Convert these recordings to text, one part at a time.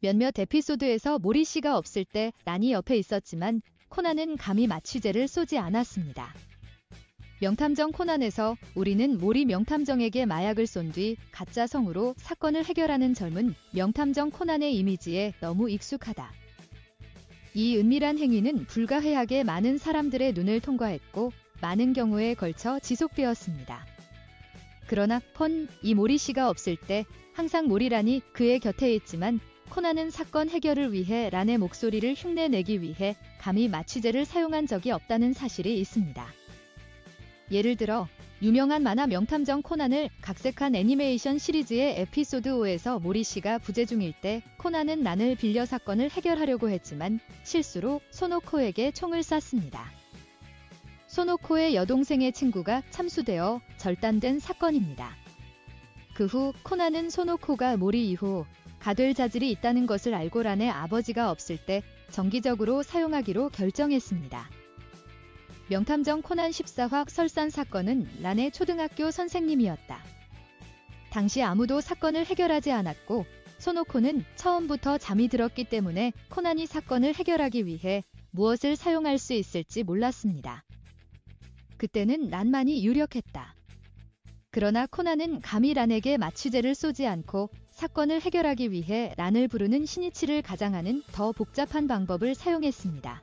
몇몇 에피소드에서 모리 씨가 없을 때 란이 옆에 있었지만 코난은 감히 마취제를 쏘지 않았습니다. 명탐정 코난에서 우리는 모리 명탐정에게 마약을 쏜 뒤 가짜 성우로 사건을 해결하는 젊은 명탐정 코난의 이미지에 너무 익숙하다. 이 은밀한 행위는 불가해하게 많은 사람들의 눈을 통과했고 많은 경우에 걸쳐 지속되었습니다. 그러나 이 모리 씨가 없을 때 항상 모리란이 그의 곁에 있지만 코난은 사건 해결을 위해 란의 목소리를 흉내내기 위해 감히 마취제를 사용한 적이 없다는 사실이 있습니다. 예를 들어 유명한 만화 명탐정 코난을 각색한 애니메이션 시리즈의 에피소드 5에서 모리 씨가 부재 중일 때 코난은 란을 빌려 사건을 해결하려고 했지만 실수로 소노코에게 총을 쐈습니다. 소노코의 여동생의 친구가 참수되어 절단된 사건입니다. 그 후 코난은 소노코가 모리 이후 가될 자질이 있다는 것을 알고 란의 아버지가 없을 때 정기적으로 사용하기로 결정했습니다. 명탐정 코난 14화 설산 사건은 란의 초등학교 선생님이었다. 당시 아무도 사건을 해결하지 않았고 소노코는 처음부터 잠이 들었기 때문에 코난이 사건을 해결하기 위해 무엇을 사용할 수 있을지 몰랐습니다. 그때는 란만이 유력했다. 그러나 코난은 감히 란에게 마취제를 쏘지 않고 사건을 해결하기 위해 란을 부르는 신이치를 가장하는 더 복잡한 방법을 사용했습니다.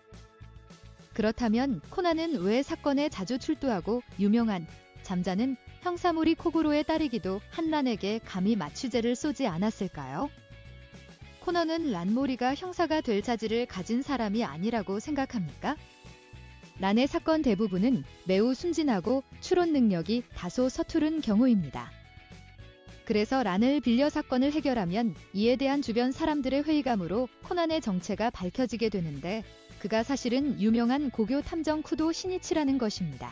그렇다면 코난은 왜 사건에 자주 출두하고 유명한 잠자는 형사모리 코구로의 딸이기도 한 란에게 감히 마취제를 쏘지 않았을까요? 코난은 란모리가 형사가 될 자질을 가진 사람이 아니라고 생각합니까? 란의 사건 대부분은 매우 순진하고 추론 능력이 다소 서투른 경우입니다. 그래서 란을 빌려 사건을 해결하면 이에 대한 주변 사람들의 회의감으로 코난의 정체가 밝혀지게 되는데 그가 사실은 유명한 고교 탐정 쿠도 시니치라는 것입니다.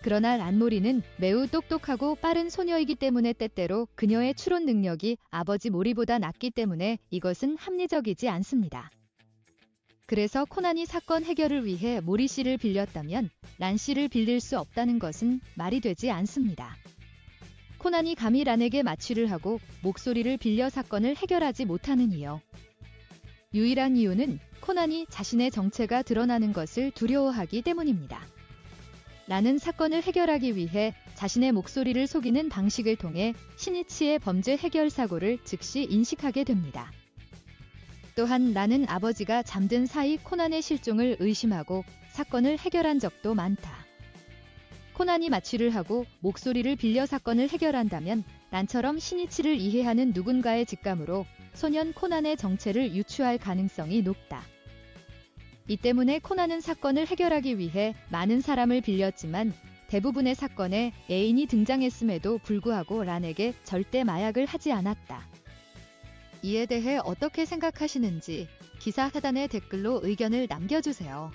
그러나 란모리는 매우 똑똑하고 빠른 소녀이기 때문에 때때로 그녀의 추론 능력이 아버지 모리보다 낮기 때문에 이것은 합리적이지 않습니다. 그래서 코난이 사건 해결을 위해 모리 씨를 빌렸다면 란 씨를 빌릴 수 없다는 것은 말이 되지 않습니다. 코난이 감히 란에게 마취를 하고 목소리를 빌려 사건을 해결하지 못하는 이유. 유일한 이유는 코난이 자신의 정체가 드러나는 것을 두려워하기 때문입니다. 란은 사건을 해결하기 위해 자신의 목소리를 속이는 방식을 통해 시니치의 범죄 해결 사고를 즉시 인식하게 됩니다. 또한 란은 아버지가 잠든 사이 코난의 실종을 의심하고 사건을 해결한 적도 많다. 코난이 마취를 하고 목소리를 빌려 사건을 해결한다면 란처럼 시니치를 이해하는 누군가의 직감으로 소년 코난의 정체를 유추할 가능성이 높다. 이 때문에 코난은 사건을 해결하기 위해 많은 사람을 빌렸지만 대부분의 사건에 애인이 등장했음에도 불구하고 란에게 절대 마약을 하지 않았다. 이에 대해 어떻게 생각하시는지 기사 하단의 댓글로 의견을 남겨주세요.